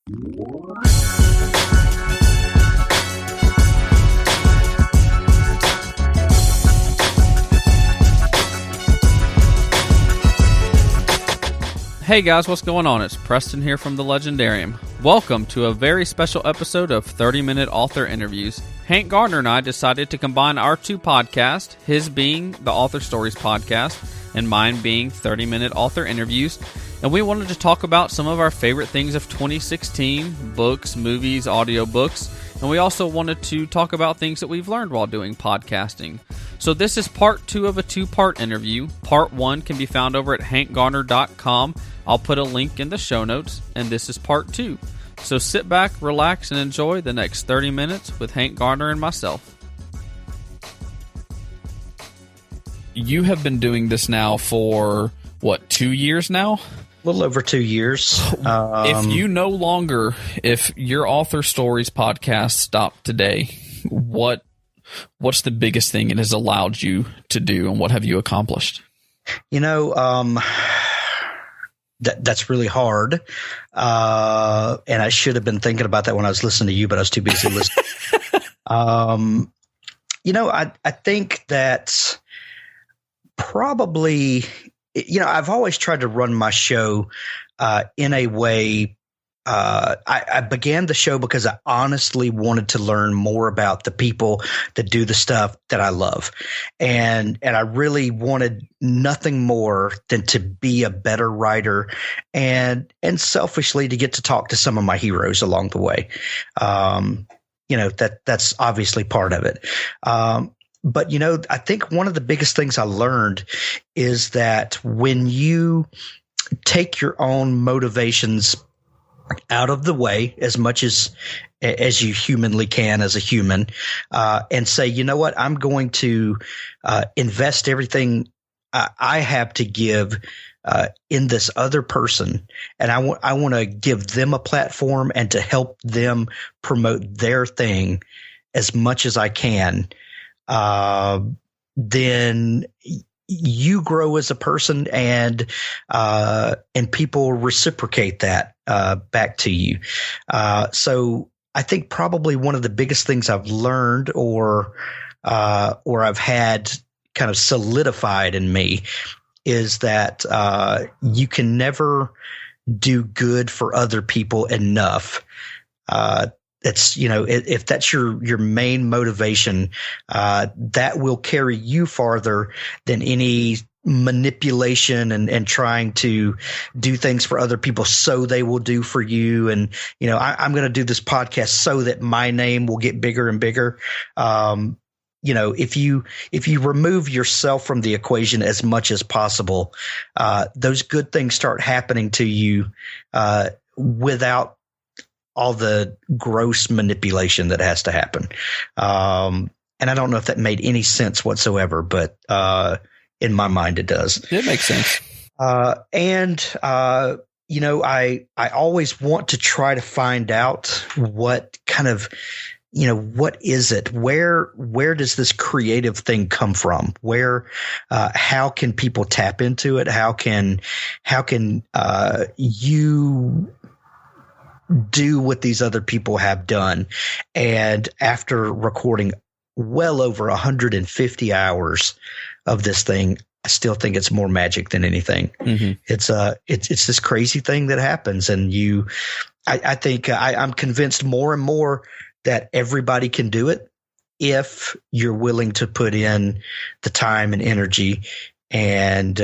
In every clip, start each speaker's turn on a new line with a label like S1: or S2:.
S1: Hey guys, what's going on? It's Preston here from the Leigendarium. Welcome to a very special episode of 30-Minute Author Interviews. HankGarner and I decided to combine our two podcasts, his being the Author Stories podcast and mine being 30-Minute Author Interviews, and we wanted to talk about some of our favorite things of 2016, books, movies, audiobooks, and we also wanted to talk about things that we've learned while doing podcasting. So this is part 2 of a 2-part interview. Part 1 can be found over at HankGarner.com. I'll put a link in the show notes, and this is part 2. So sit back, relax, and enjoy the next 30 minutes with HankGarner and myself. You have been doing this now for, 2 years now?
S2: A little over 2 years.
S1: If your Author Stories podcast stopped today, what's the biggest thing it has allowed you to do, and what have you accomplished?
S2: That's really hard. And I should have been thinking about that when I was listening to you, but I was too busy listening. I think that probably, I've always tried to run my show in a way. I began the show because I honestly wanted to learn more about the people that do the stuff that I love. And I really wanted nothing more than to be a better writer and selfishly to get to talk to some of my heroes along the way. That's obviously part of it. But I think one of the biggest things I learned is that when you take your own motivations out of the way as much as you humanly can as a human, and say, you know what, I'm going to invest everything I have to give in this other person, and I want to give them a platform and to help them promote their thing as much as I can. Then you grow as a person, and people reciprocate that back to you. So I think probably one of the biggest things I've learned or I've had kind of solidified in me is that you can never do good for other people enough. It's, if that's your main motivation, that will carry you farther than any manipulation and trying to do things for other people so they will do for you. And, I'm going to do this podcast so that my name will get bigger and bigger. If you remove yourself from the equation as much as possible, those good things start happening to you, without all the gross manipulation that has to happen. And I don't know if that made any sense whatsoever, but in my mind it does.
S1: It makes sense.
S2: I always want to try to find out what kind of, what is it? Where does this creative thing come from? How can people tap into it? How can you do what these other people have done? And after recording well over 150 hours of this thing, I still think it's more magic than anything. Mm-hmm. It's this crazy thing that happens. And I think I'm convinced more and more that everybody can do it if you're willing to put in the time and energy and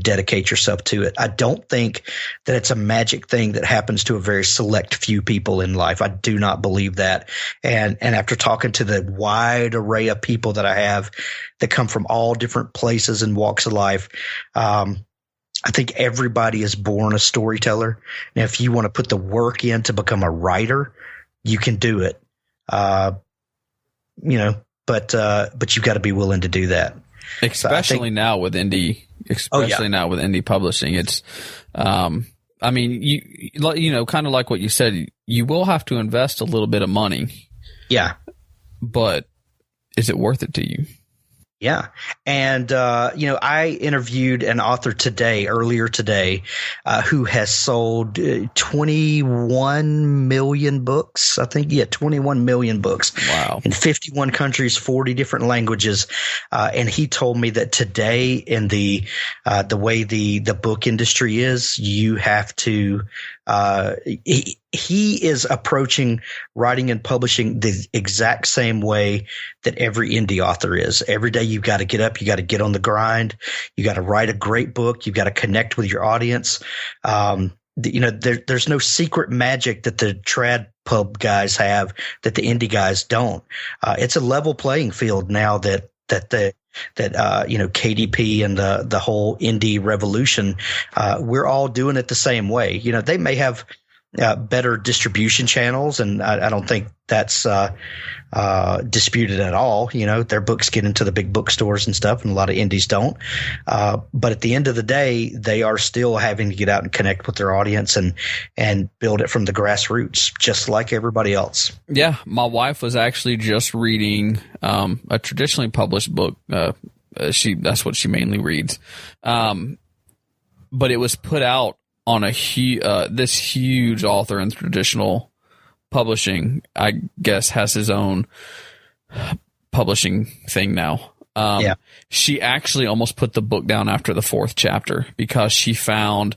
S2: dedicate yourself to it. I don't think that it's a magic thing that happens to a very select few people in life. I do not believe that. And after talking to the wide array of people that I have that come from all different places and walks of life, I think everybody is born a storyteller. Now, if you want to put the work in to become a writer, you can do it. But you've got to be willing to do that.
S1: Especially now with indie publishing. It's, kind of like what you said, you will have to invest a little bit of money.
S2: Yeah.
S1: But is it worth it to you?
S2: Yeah. And, I interviewed an author earlier today, who has sold 21 million books. I think, 21 million books.
S1: Wow.
S2: In 51 countries, 40 different languages. And he told me that today in the way the book industry is, you have to, he is approaching writing and publishing the exact same way that every indie author is. Every day you've got to get up, you got to get on the grind, you got to write a great book, you've got to connect with your audience. There's no secret magic that the trad pub guys have that the indie guys don't. It's a level playing field now that KDP and the whole indie revolution, we're all doing it the same way. They may have better distribution channels, and I don't think that's disputed at all. Their books get into the big bookstores and stuff, and a lot of indies don't. But at the end of the day, they are still having to get out and connect with their audience and build it from the grassroots, just like everybody else.
S1: Yeah, my wife was actually just reading a traditionally published book. That's what she mainly reads, but it was put out on this huge author in traditional publishing, I guess, has his own publishing thing now. She actually almost put the book down after the 4th chapter because she found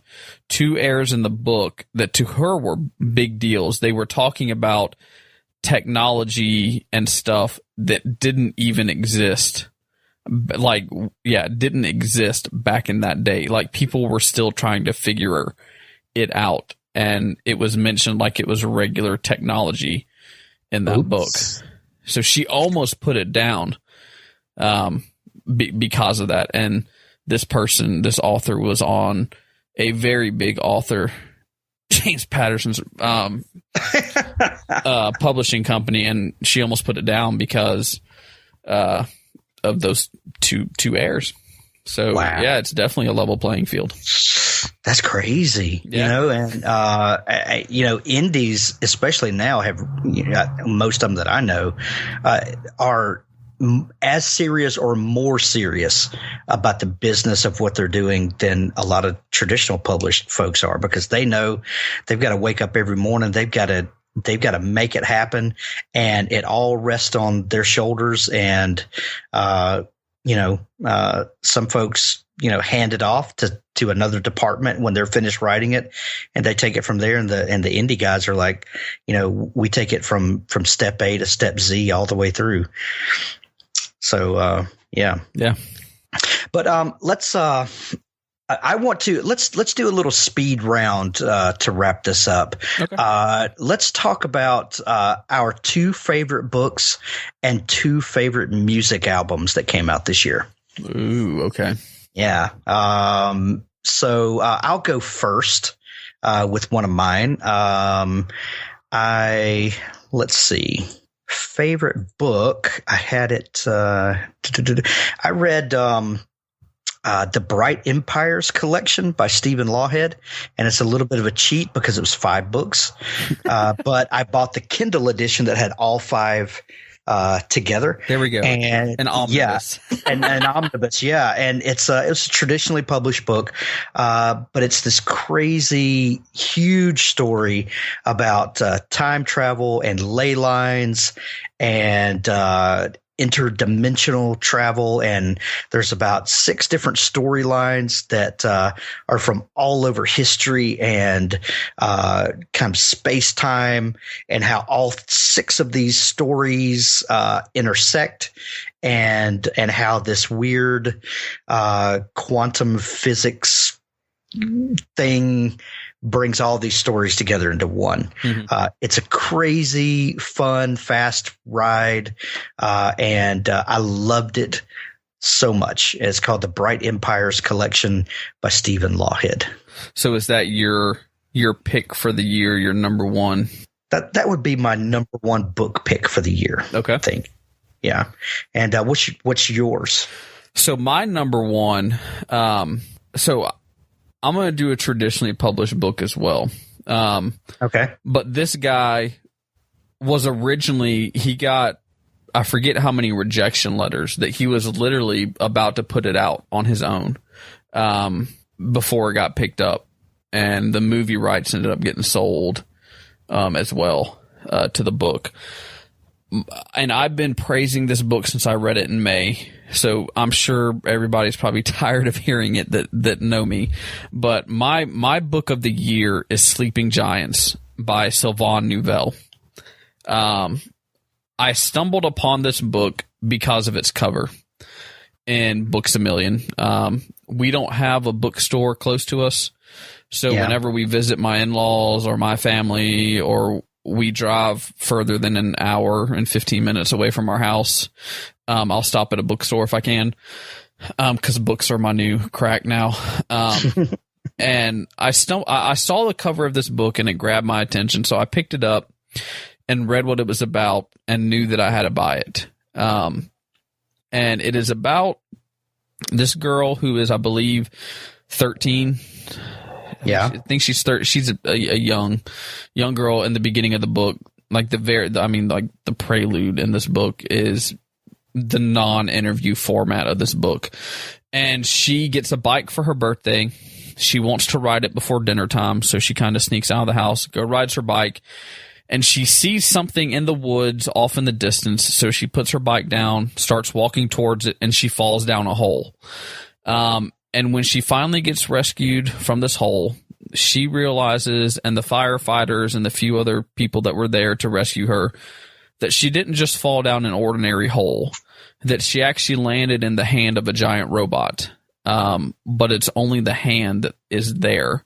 S1: 2 errors in the book that to her were big deals. They were talking about technology and stuff that didn't even exist. Didn't exist back in that day. Like, people were still trying to figure it out, and it was mentioned like it was regular technology in that book. So she almost put it down because of that. And this author was on a very big author, James Patterson's publishing company, and she almost put it down because of those two errors. So wow. Yeah, it's definitely a level playing field.
S2: That's crazy, and indies, especially now, have most of them that I know are as serious or more serious about the business of what they're doing than a lot of traditional published folks are, because they know they've got to wake up every morning. They've got to make it happen, and it all rests on their shoulders. And, some folks, hand it off to another department when they're finished writing it, and they take it from there. And the indie guys are like, we take it from step A to step Z all the way through. So, yeah. But, let's do a little speed round to wrap this up. Okay. Let's talk about our 2 favorite books and 2 favorite music albums that came out this year.
S1: Ooh, okay.
S2: Yeah. So I'll go first with one of mine. Let's see. Favorite book. I had it. I read The Bright Empires collection by Stephen Lawhead, and it's a little bit of a cheat because it was 5 books. But I bought the Kindle edition that had all 5 together.
S1: There we go.
S2: And
S1: an omnibus.
S2: Yeah, an omnibus. Yeah. And it's a traditionally published book. But it's this crazy, huge story about time travel and ley lines and interdimensional travel, and there's about 6 different storylines that are from all over history and kind of space time, and how all 6 of these stories intersect, and how this weird quantum physics thing brings all these stories together into one. Mm-hmm. It's a crazy, fun, fast ride, and I loved it so much. It's called The Bright Empires Collection by Stephen Lawhead. So
S1: is that your pick for the year, your number one?
S2: That would be my number one book pick for the year.
S1: Okay.
S2: I think. Yeah. And what's yours?
S1: So my number one, I'm going to do a traditionally published book as well. Okay. But this guy was originally, he got I forget how many rejection letters that he was literally about to put it out on his own before it got picked up. And the movie rights ended up getting sold as well to the book. And I've been praising this book since I read it in May. So I'm sure everybody's probably tired of hearing it that know me. But my book of the year is Sleeping Giants by Sylvain Neuvel. I stumbled upon this book because of its cover in Books A Million. We don't have a bookstore close to us. So whenever we visit my in-laws or my family, or we drive further than an hour and 15 minutes away from our house, I'll stop at a bookstore if I can, because books are my new crack now. And I saw the cover of this book and it grabbed my attention, so I picked it up and read what it was about and knew that I had to buy it. And it is about this girl who is, I believe, 13.
S2: Yeah,
S1: I think she's a young girl in the beginning of the book. Like the prelude in this book is the non-interview format of this book. And she gets a bike for her birthday. She wants to ride it before dinner time, so she kind of sneaks out of the house, rides her bike, and she sees something in the woods off in the distance. So she puts her bike down, starts walking towards it, and she falls down a hole. And when she finally gets rescued from this hole, she realizes, and the firefighters and the few other people that were there to rescue her, that she didn't just fall down an ordinary hole, that she actually landed in the hand of a giant robot. But it's only the hand that is there.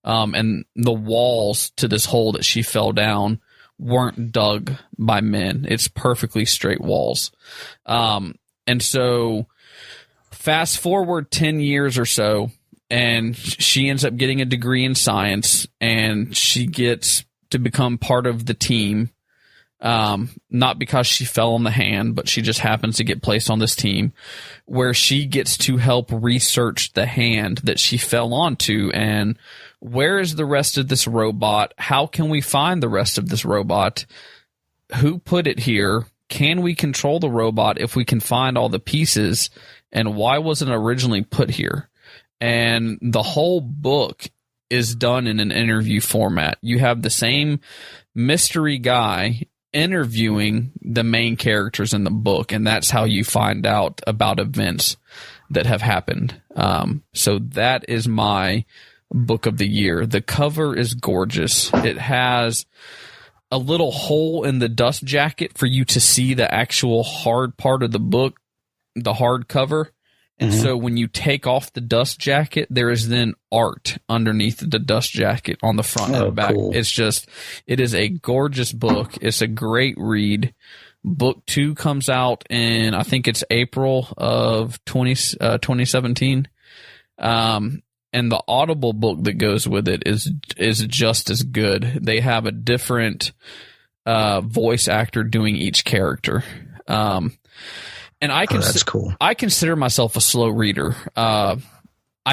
S1: And the walls to this hole that she fell down weren't dug by men. It's perfectly straight walls. And so fast forward 10 years or so, and she ends up getting a degree in science, and she gets to become part of the team. Not because she fell on the hand, but she just happens to get placed on this team where she gets to help research the hand that she fell onto. And where is the rest of this robot? How can we find the rest of this robot? Who put it here? Can we control the robot if we can find all the pieces? And why wasn't it originally put here? And the whole book is done in an interview format. You have the same mystery guy interviewing the main characters in the book, and that's how you find out about events that have happened. So that is my book of the year. The cover is gorgeous. It has a little hole in the dust jacket for you to see the actual hard part of the book, the hard cover. And so when you take off the dust jacket, there is then art underneath the dust jacket on the front and back. Cool. It is a gorgeous book. It's a great read. Book 2 comes out in, I think it's April of 2017. And the Audible book that goes with it is just as good. They have a different voice actor doing each character. And that's cool. I consider myself a slow reader. I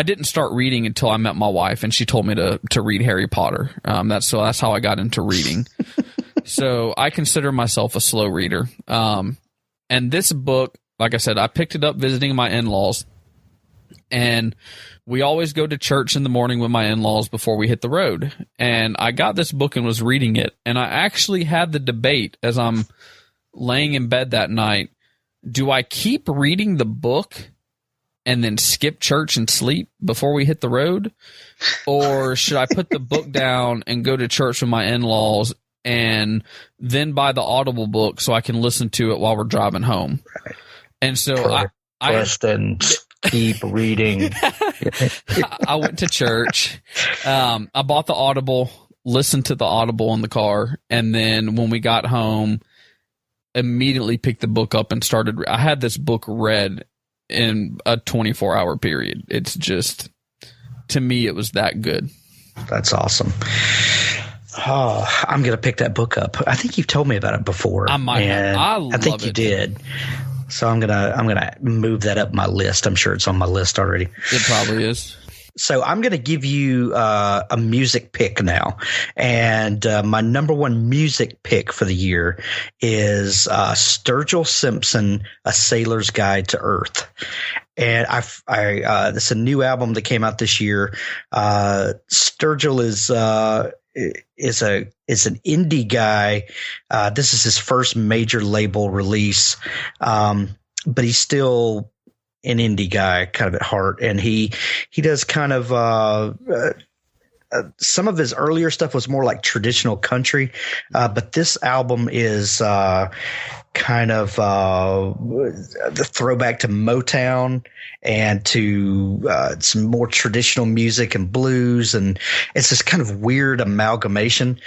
S1: didn't start reading until I met my wife, and she told me to read Harry Potter. That's how I got into reading. So I consider myself a slow reader. And this book, like I said, I picked it up visiting my in-laws, and we always go to church in the morning with my in-laws before we hit the road. And I got this book and was reading it, and I actually had the debate as I'm laying in bed that night. Do I keep reading the book and then skip church and sleep before we hit the road? Or should I put the book down and go to church with my in-laws and then buy the Audible book so I can listen to it while we're driving home? Right. And so
S2: Preston, keep reading.
S1: I went to church. I bought the Audible, listened to the Audible in the car, and then when we got home, immediately picked the book up and started. I had this book read in a 24-hour period. It's just, to me, it was that good.
S2: That's awesome. Oh, I'm going to pick that book up. I think you've told me about it before.
S1: I might have. I
S2: think you did. So I'm gonna move that up my list. I'm sure it's on my list already.
S1: It probably is.
S2: So I'm going to give you a music pick now. And my number one music pick for the year is Sturgill Simpson, A Sailor's Guide to Earth. And this is a new album that came out this year. Sturgill is an indie guy. This is his first major label release. But he's still an indie guy kind of at heart. And he does kind of, some of his earlier stuff was more like traditional country. But this album is, kind of, the throwback to Motown and to, some more traditional music and blues. And it's this kind of weird amalgamation.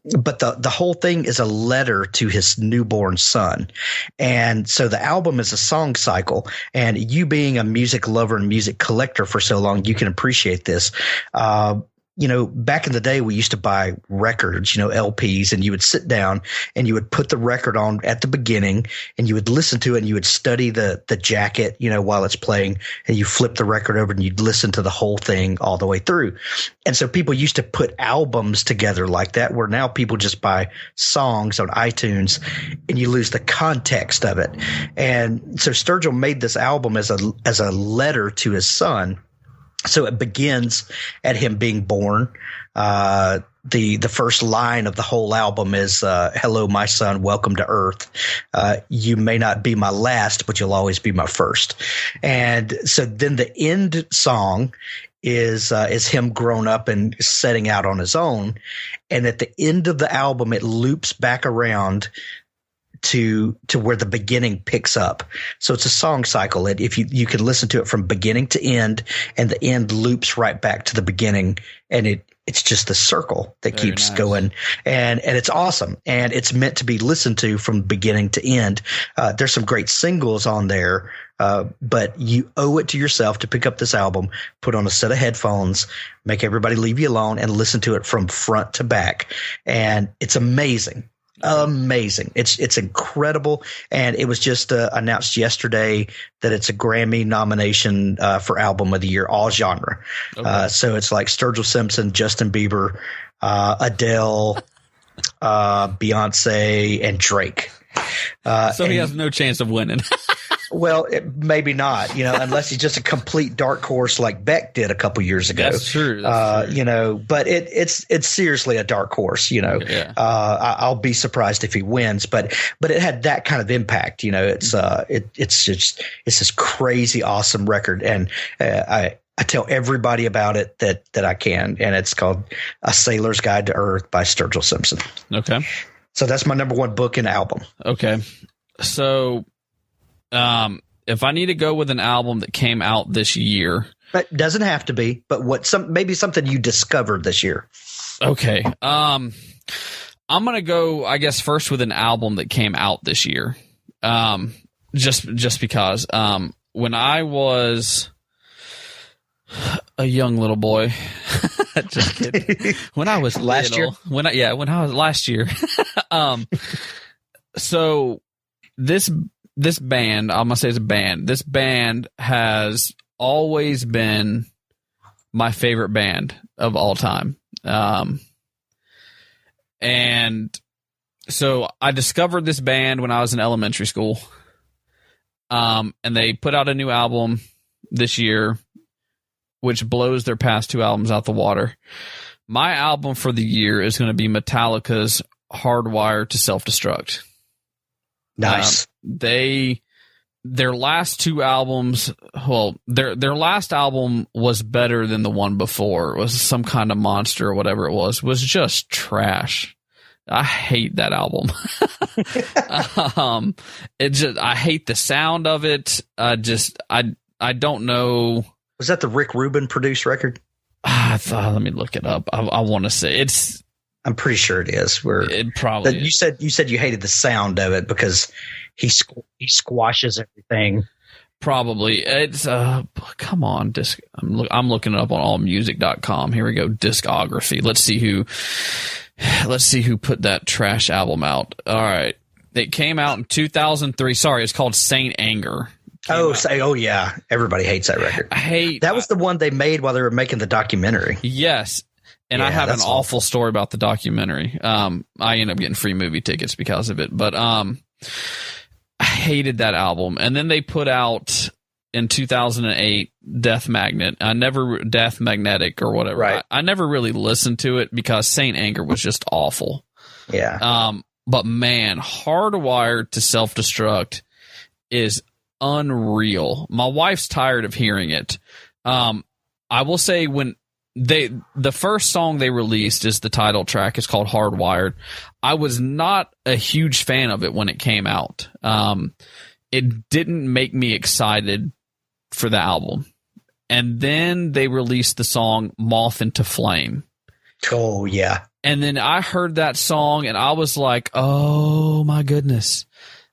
S2: But the whole thing is a letter to his newborn son. And so the album is a song cycle. And you being a music lover and music collector for so long, you can appreciate this. Back in the day, we used to buy records, LPs, and you would sit down and you would put the record on at the beginning and you would listen to it and you would study the jacket, while it's playing, and you flip the record over and you'd listen to the whole thing all the way through. And so people used to put albums together like that, where now people just buy songs on iTunes and you lose the context of it. And so Sturgill made this album as a letter to his son. So it begins at him being born. The first line of the whole album is, hello, my son, welcome to Earth. You may not be my last, but you'll always be my first. And so then the end song is him grown up and setting out on his own. And at the end of the album, it loops back around to where the beginning picks up. So it's a song cycle. If you can listen to it from beginning to end, and the end loops right back to the beginning, and it's just a circle that
S1: Very
S2: keeps
S1: nice.
S2: going, and it's awesome, and it's meant to be listened to from beginning to end. There's some great singles on there, but you owe it to yourself to pick up this album, put on a set of headphones, make everybody leave you alone, and listen to it from front to back, and it's amazing. Amazing. It's incredible. And it was just announced yesterday that it's a Grammy nomination for album of the year, all genre. Okay. So it's like Sturgill Simpson, Justin Bieber, Adele, Beyonce, and Drake.
S1: So he has no chance of winning.
S2: Well, maybe not, unless he's just a complete dark horse like Beck did a couple years ago.
S1: That's true.
S2: But it's seriously a dark horse,
S1: Yeah.
S2: I'll be surprised if he wins, but it had that kind of impact, it's this crazy awesome record. And, I tell everybody about it that I can, and it's called A Sailor's Guide to Earth by Sturgill Simpson.
S1: Okay.
S2: So that's my number one book and album.
S1: Okay. So, if I need to go with an album that came out this year,
S2: It doesn't have to be, but maybe something you discovered this year.
S1: Okay. I'm going to go, I guess, first with an album that came out this year. Just because, when I was a young little boy, just kidding. When I was
S2: last year,
S1: when I was last year. So this band, I'm going to say it's a band. This band has always been my favorite band of all time. And so I discovered this band when I was in elementary school. And they put out a new album this year, which blows their past two albums out the water. My album for the year is going to be Metallica's Hardwired to Self-Destruct.
S2: Nice.
S1: Their last two albums, well, their last album was better than the one before. It was some kind of monster or whatever it was just trash. I hate that album. I hate the sound of it. I don't know.
S2: Was that the Rick Rubin produced record?
S1: Let me look it up. I want to say it's.
S2: I'm pretty sure it is.
S1: It probably
S2: is. You said you hated the sound of it because he squashes everything.
S1: Probably. It's come on, disc. I'm looking it up on allmusic.com. Here we go. Discography. Let's see who put that trash album out. All right. It came out in 2003. Sorry, it's called Saint Anger.
S2: Oh yeah, everybody hates that record. That was the one they made while they were making the documentary.
S1: Yes. And I have an awful story about the documentary. I ended up getting free movie tickets because of it, but I hated that album. And then they put out in 2008 Death Magnetic or whatever.
S2: Right.
S1: I never really listened to it because Saint Anger was just awful.
S2: Yeah.
S1: But man, Hardwired to Self-Destruct is unreal. My wife's tired of hearing it. I will say when the first song they released is the title track. It's called Hardwired. I was not a huge fan of it when it came out. It didn't make me excited for the album. And then they released the song Moth into Flame.
S2: Oh, yeah.
S1: And then I heard that song and I was like, oh my goodness,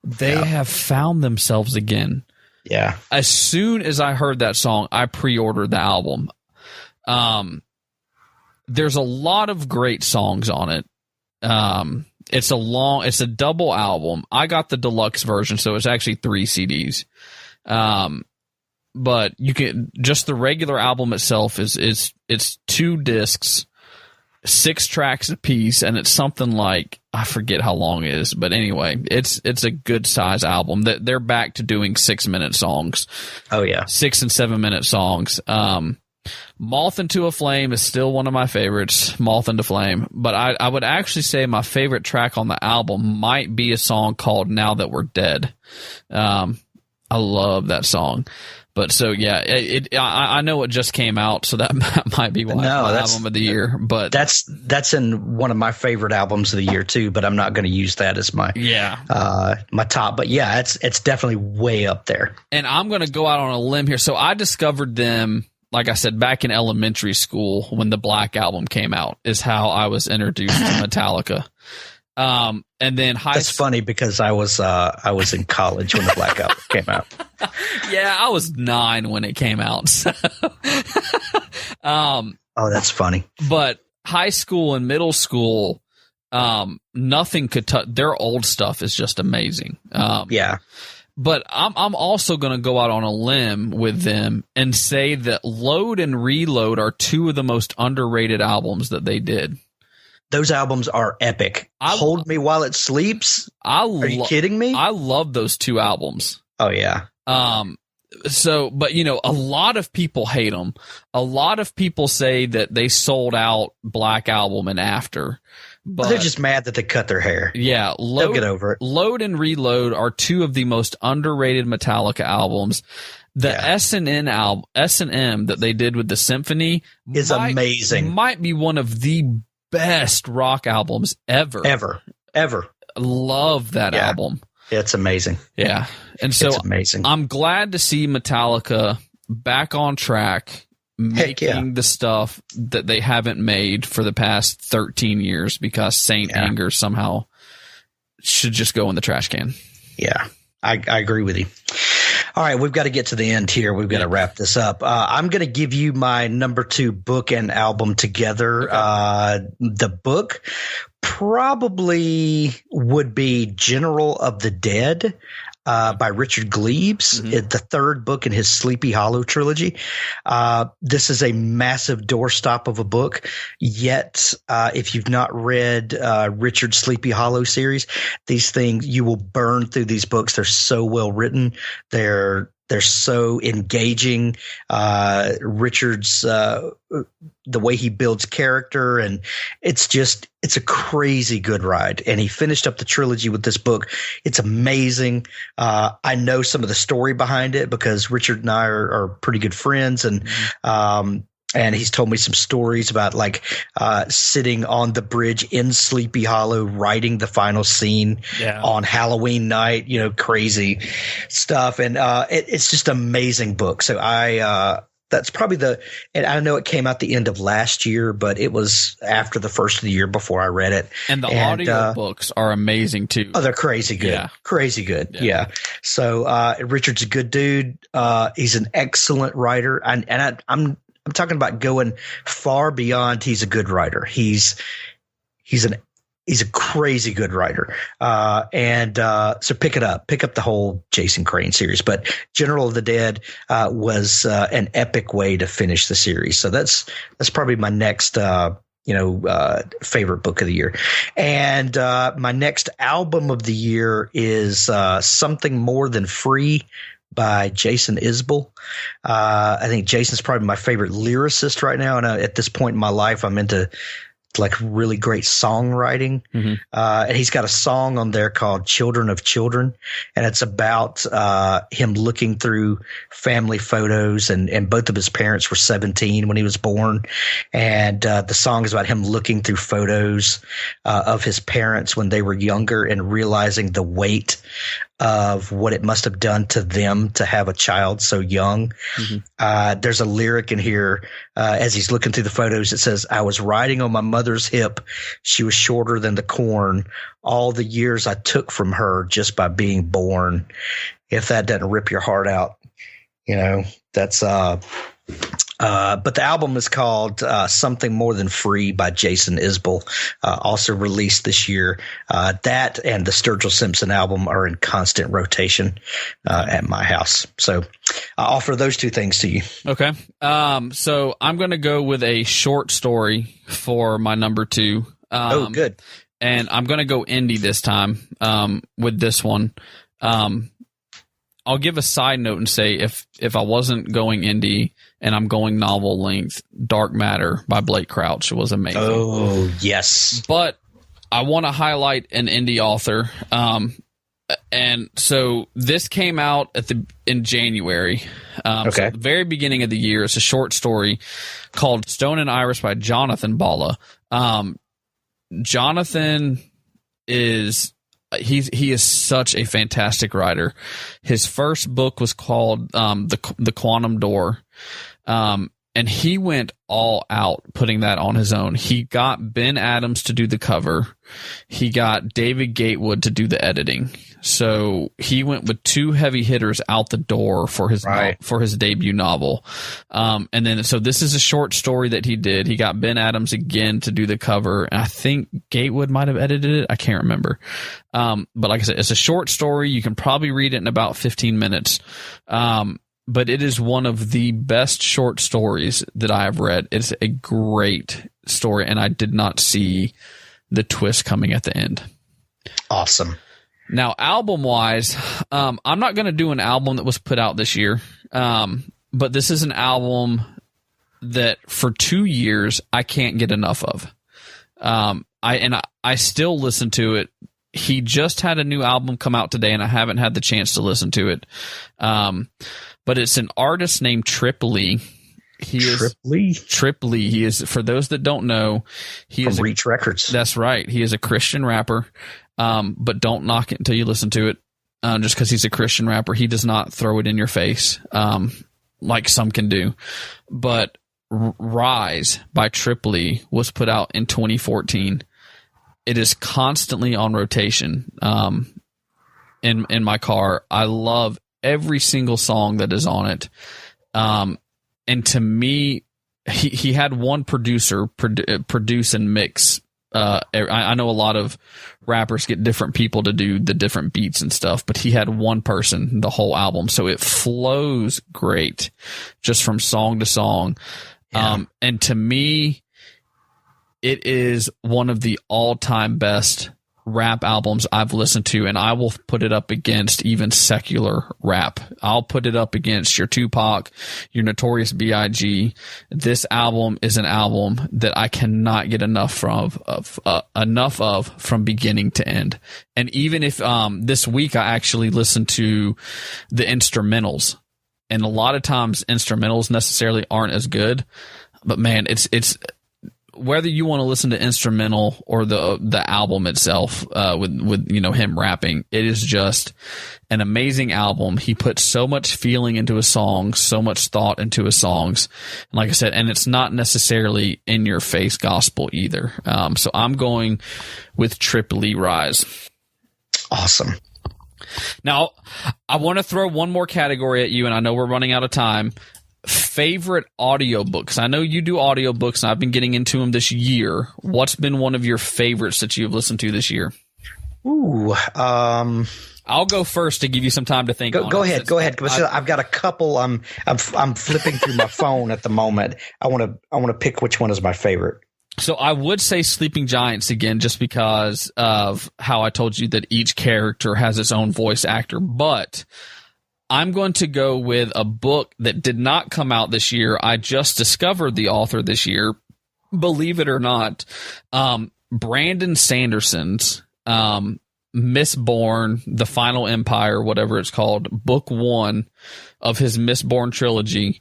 S1: they have found themselves again.
S2: Yeah.
S1: As soon as I heard that song, I pre-ordered the album. There's a lot of great songs on it. It's a double album. I got the deluxe version, so it's actually 3 CDs. But you can just the regular album itself it's 2 discs, 6 tracks apiece, and it's something like, I forget how long it is, but anyway, it's a good size album. They're back to doing 6-minute songs.
S2: Oh yeah,
S1: 6 and 7-minute songs. Moth into a Flame is still one of my favorites. Moth into Flame, but I would actually say my favorite track on the album might be a song called Now That We're Dead. I love that song. But so yeah, I know it just came out, so that might be why it's my album of the year. But
S2: that's in one of my favorite albums of the year too. But I'm not going to use that as my my top. But yeah, it's definitely way up there.
S1: And I'm going to go out on a limb here. So I discovered them, like I said, back in elementary school when the Black Album came out. Is how I was introduced to Metallica. And then
S2: That's funny because I was in college when the Black Album came out.
S1: Yeah, I was 9 when it came out. So.
S2: Oh, that's funny.
S1: But high school and middle school, nothing could touch. Their old stuff is just amazing.
S2: Yeah.
S1: But I'm also going to go out on a limb with them and say that Load and Reload are 2 of the most underrated albums that they did.
S2: Those albums are epic. Hold Me While It Sleeps. Are you kidding me?
S1: I love those 2 albums.
S2: Oh yeah.
S1: So, but a lot of people hate them. A lot of people say that they sold out Black Album and after. But
S2: they're just mad that they cut their hair.
S1: Yeah.
S2: They'll get over it.
S1: Load and Reload are 2 of the most underrated Metallica albums. The S&M album, S&M that they did with the Symphony
S2: is amazing.
S1: Might be one of the best rock albums ever. Ever.
S2: Love that
S1: album.
S2: It's amazing.
S1: Yeah. And so
S2: it's amazing.
S1: I'm glad to see Metallica back on track, making the stuff that they haven't made for the past 13 years because Saint Anger somehow should just go in the trash can.
S2: Yeah. I agree with you. All right, we've got to get to the end here. We've got to wrap this up. I'm going to give you my number 2 book and album together. Okay. The book probably would be General of the Dead by Richard Gleaves, the 3rd book in his Sleepy Hollow trilogy. This is a massive doorstop of a book. Yet, if you've not read Richard's Sleepy Hollow series, these things, you will burn through these books. They're so well written. They're so engaging. Richard's the way he builds character, and it's a crazy good ride. And he finished up the trilogy with this book. It's amazing. I know some of the story behind it because Richard and I are pretty good friends, and he's told me some stories about sitting on the bridge in Sleepy Hollow, writing the final scene on Halloween night, crazy stuff. And it's just an amazing book. So that's probably and I know it came out the end of last year, but it was after the first of the year before I read it.
S1: And the audio books are amazing too.
S2: Oh, they're crazy good. Yeah. Crazy good. Yeah. So Richard's a good dude. He's an excellent writer. And I'm talking about going far beyond. He's a good writer. He's He's a crazy good writer. So pick up the whole Jason Crane series. But General of the Dead was an epic way to finish the series. So that's probably my next favorite book of the year. And my next album of the year is Something More Than Free by Jason Isbell. I think Jason's probably my favorite lyricist right now. And at this point in my life, I'm into like really great songwriting. Mm-hmm. And he's got a song on there called Children of Children. And it's about him looking through family photos, and both of his parents were 17 when he was born. And the song is about him looking through photos of his parents when they were younger and realizing the weight of what it must have done to them to have a child so young. Mm-hmm. There's a lyric in here as he's looking through the photos. It says, "I was riding on my mother's hip. She was shorter than the corn. All the years I took from her just by being born." If that doesn't rip your heart out, that's but the album is called Something More Than Free by Jason Isbell, also released this year. That and the Sturgill Simpson album are in constant rotation at my house. So I offer those two things to you.
S1: Okay. So I'm going to go with a short story for my number 2.
S2: Good.
S1: And I'm going to go indie this time with this one. I'll give a side note and say if I wasn't going indie and I'm going novel length, Dark Matter by Blake Crouch was amazing.
S2: Oh, yes.
S1: But I want to highlight an indie author. And so this came out in January.
S2: Okay.
S1: So at the very beginning of the year. It's a short story called Stone and Iris by Jonathan Balla. Jonathan is... He is such a fantastic writer. His first book was called The Quantum Door, and he went all out putting that on his own. He got Ben Adams to do the cover. He got David Gatewood to do the editing. So he went with 2 heavy hitters out the door for his debut novel. And then so this is a short story that he did. He got Ben Adams again to do the cover. And I think Gatewood might have edited it. I can't remember. But like I said, it's a short story. You can probably read it in about 15 minutes. But it is one of the best short stories that I have read. It's a great story, and I did not see the twist coming at the end.
S2: Awesome.
S1: Now, album-wise, I'm not going to do an album that was put out this year, but this is an album that for 2 years I can't get enough of. I still listen to it. He just had a new album come out today, and I haven't had the chance to listen to it. But it's an artist named Trip Lee. Trip Lee. He is, for those that don't know, he is
S2: from Reach Records.
S1: That's right. He is a Christian rapper. But don't knock it until you listen to it. Just because he's a Christian rapper, he does not throw it in your face, like some can do. But Rise by Trip Lee was put out in 2014. It is constantly on rotation in my car. I love every single song that is on it. And to me, he had one producer produce and mix. I know a lot of rappers get different people to do the different beats and stuff, but he had one person the whole album, so it flows great just from song to song. Yeah. And to me, it is one of the all-time best rap albums I've listened to, and I will put it up against even secular rap. I'll put it up against your Tupac, your Notorious B.I.G. This album is an album that I cannot get enough of from beginning to end. And even if this week I actually listened to the instrumentals, and a lot of times instrumentals necessarily aren't as good, but man, it's whether you want to listen to instrumental or the album itself, with him rapping, it is just an amazing album. He puts so much feeling into his songs, so much thought into his songs. And like I said, and it's not necessarily in your face gospel either. So I'm going with Trip Lee Rise.
S2: Awesome.
S1: Now, I want to throw one more category at you, and I know we're running out of time. favorite audiobooks. I know you do audiobooks, and I've been getting into them this year. What's been one of your favorites that you've listened to this year?
S2: Ooh,
S1: I'll go first to give you some time to think.
S2: Go ahead. Because I've got a couple. I'm flipping through my phone at the moment. I want to pick which one is my favorite.
S1: So I would say Sleeping Giants again, just because of how I told you that each character has its own voice actor. But I'm going to go with a book that did not come out this year. I just discovered the author this year, believe it or not. Brandon Sanderson's Mistborn, The Final Empire, whatever it's called, book 1 of his Mistborn trilogy.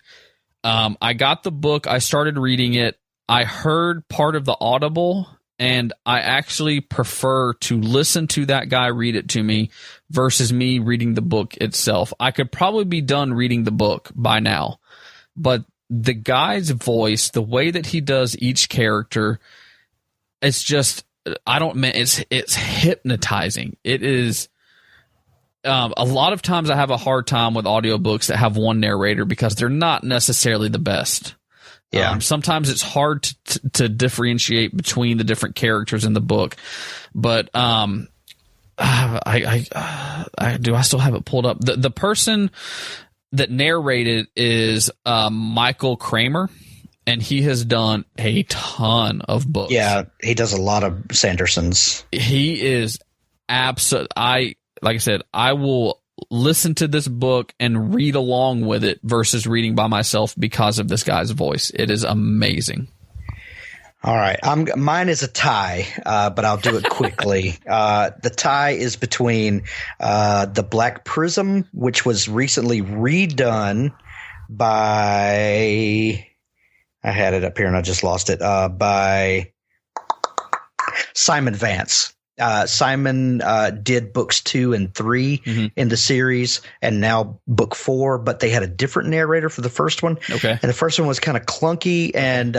S1: I got the book. I started reading it. I heard part of the Audible, and I actually prefer to listen to that guy read it to me versus me reading the book itself. I could probably be done reading the book by now, but the guy's voice, the way that he does each character, it's just, it's hypnotizing. It is. A lot of times I have a hard time with audiobooks that have one narrator because they're not necessarily the best. Yeah. Sometimes it's hard to differentiate between the different characters in the book, but do I still have it pulled up? The person that narrated is Michael Kramer, and he has done a ton of books. Yeah,
S2: he does a lot of Sandersons.
S1: He is like I said, I will listen to this book and read along with it versus reading by myself because of this guy's voice. It is amazing.
S2: All right. Mine is a tie, but I'll do it quickly. The tie is between The Black Prism, which was recently redone by – I had it up here and I just lost it – by Simon Vance. Simon did books 2 and 3 in the series, and now book 4, but they had a different narrator for the first one. Okay. And the first one was kind of clunky, and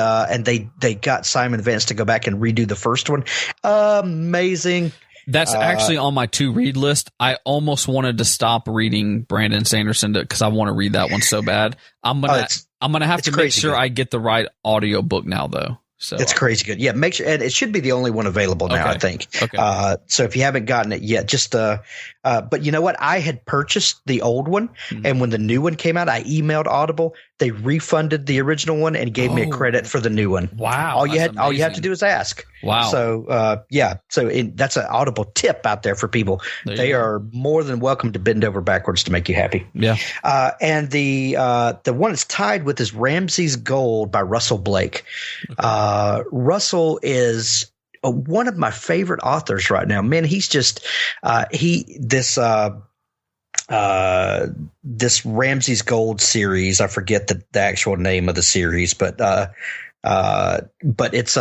S2: they got Simon Vance to go back and redo the first one. Amazing.
S1: That's actually on my to-read list. I almost wanted to stop reading Brandon Sanderson because I want to read that one so bad. I'm gonna have to make sure I get the right audiobook now, though. So
S2: it's crazy good. Yeah, make sure, and it should be the only one available now, I think. Okay. So if you haven't gotten it yet, just but you know what? I had purchased the old one, and when the new one came out, I emailed Audible. They refunded the original one and gave me a credit for the new one.
S1: Wow!
S2: All you have to do is ask.
S1: Wow!
S2: So that's an Audible tip out there for people. They are more than welcome to bend over backwards to make you happy.
S1: Yeah.
S2: And the one it's tied with is Ramsay's Gold by Russell Blake. Okay. Russell is one of my favorite authors right now. Man, he's just this Ramsay's Gold series. I forget the actual name of the series, but it's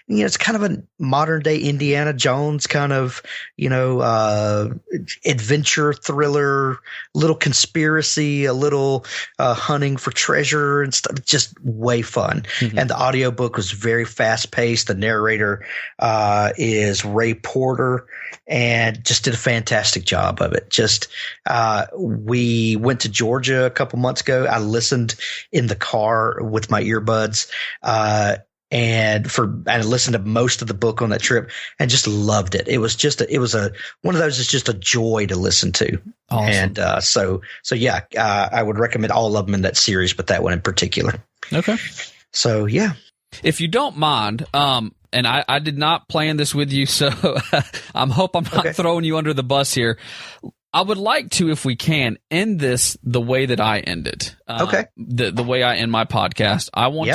S2: it's kind of a modern day Indiana Jones kind of adventure thriller, little conspiracy, a little hunting for treasure and stuff. Just way fun. And the audiobook was very fast paced. The narrator is Ray Porter, and just did a fantastic job of it. Just we went to Georgia a couple months ago. I listened in the car with my earbuds. And I listened to most of the book on that trip and just loved it. It was one of those that's just a joy to listen to. Awesome. And so I would recommend all of them in that series, but that one in particular. Okay. So yeah.
S1: If you don't mind, and I did not plan this with you, so I'm not throwing you under the bus here. I would like to, if we can, end this the way that I end it. The way I end my podcast. I want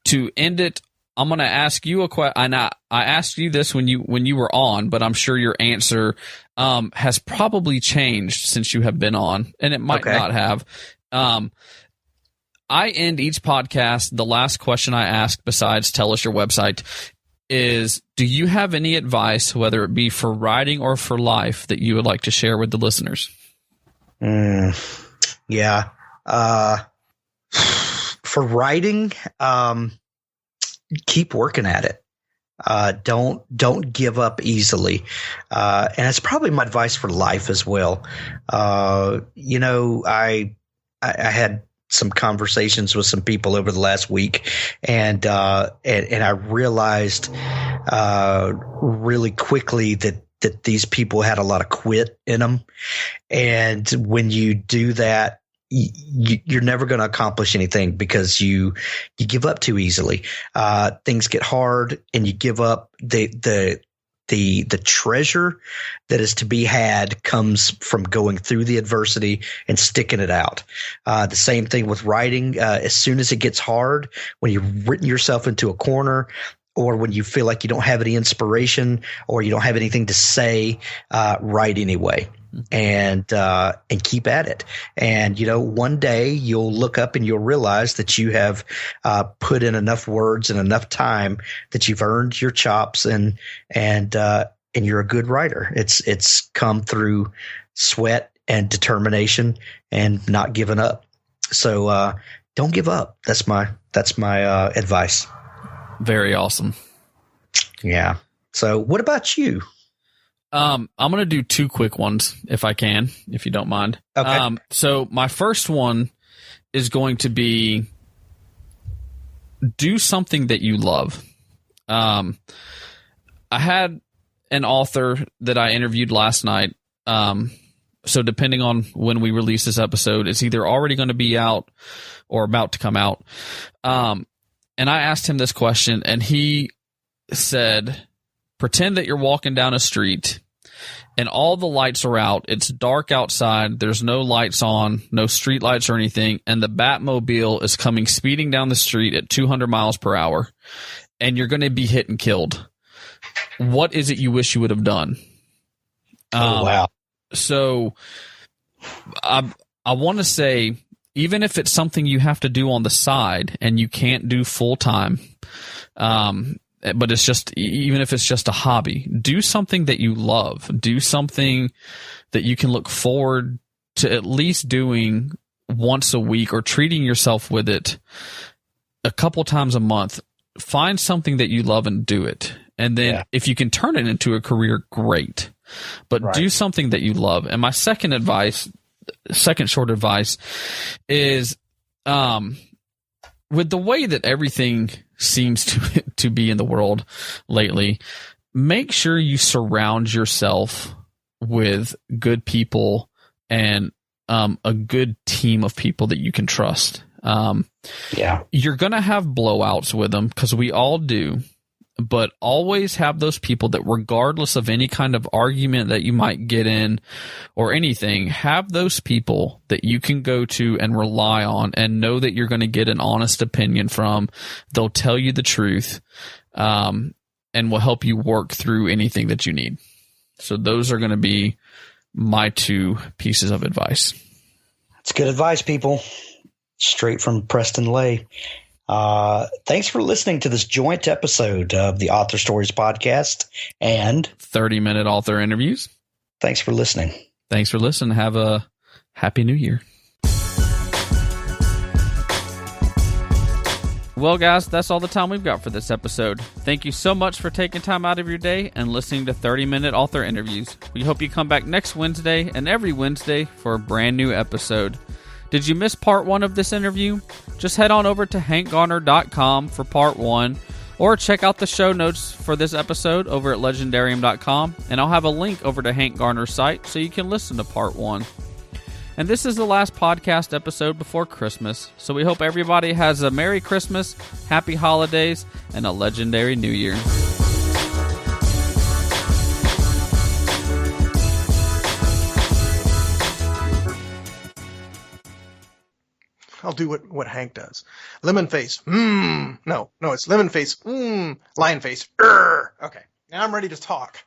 S1: to end it. I'm going to ask you a question. And I asked you this when you were on, but I'm sure your answer has probably changed since you have been on, and it might not have. I end each podcast. The last question I ask, besides tell us your website, is, do you have any advice, whether it be for writing or for life, that you would like to share with the listeners?
S2: Yeah. For writing, keep working at it. Don't give up easily. And it's probably my advice for life as well. I had some conversations with some people over the last week, and I realized really quickly that these people had a lot of quit in them, and when you do that, you're never going to accomplish anything because you give up too easily. Things get hard, and you give up. The treasure that is to be had comes from going through the adversity and sticking it out. The same thing with writing. As soon as it gets hard, when you've written yourself into a corner, or when you feel like you don't have any inspiration or you don't have anything to say, write anyway. And keep at it. And, one day you'll look up and you'll realize that you have put in enough words and enough time that you've earned your chops, and you're a good writer. It's come through sweat and determination and not giving up. So don't give up. That's my advice.
S1: Very awesome.
S2: Yeah. So what about you?
S1: I'm going to do two quick ones if I can, if you don't mind.
S2: Okay.
S1: So my first one is going to be do something that you love. I had an author that I interviewed last night. So depending on when we release this episode, it's either already going to be out or about to come out. And I asked him this question, and he said, pretend that you're walking down a street and all the lights are out. It's dark outside. There's no lights on, no street lights or anything. And the Batmobile is coming speeding down the street at 200 miles per hour. And you're going to be hit and killed. What is it you wish you would have done?
S2: Wow.
S1: So I want to say, even if it's something you have to do on the side and you can't do full time, but it's just, even if it's just a hobby, do something that you love. Do something that you can look forward to at least doing once a week, or treating yourself with it a couple times a month. Find something that you love and do it. And then if you can turn it into a career, great. But do something that you love. And my second short advice is, with the way that everything seems to be in the world lately, make sure you surround yourself with good people and a good team of people that you can trust. You're going to have blowouts with them, because we all do, but always have those people that, regardless of any kind of argument that you might get in or anything, have those people that you can go to and rely on and know that you're going to get an honest opinion from. They'll tell you the truth, and will help you work through anything that you need. So those are going to be my two pieces of advice.
S2: That's good advice, people. Straight from Preston Leigh. Thanks for listening to this joint episode of the Author Stories podcast and
S1: 30-minute author interviews.
S2: Thanks for listening.
S1: Thanks for listening. Have a happy new year. Well, guys, that's all the time we've got for this episode. Thank you so much for taking time out of your day and listening to 30-minute author interviews. We hope you come back next Wednesday and every Wednesday for a brand new episode. Did you miss part 1 of this interview? Just head on over to HankGarner.com for part 1, or check out the show notes for this episode over at Leigendarium.com, and I'll have a link over to Hank Garner's site so you can listen to part 1. And this is the last podcast episode before Christmas, so we hope everybody has a Merry Christmas, Happy Holidays, and a legendary New Year.
S3: I'll do what Hank does. Lemon face. No, it's lemon face. Lion face. Okay, now I'm ready to talk.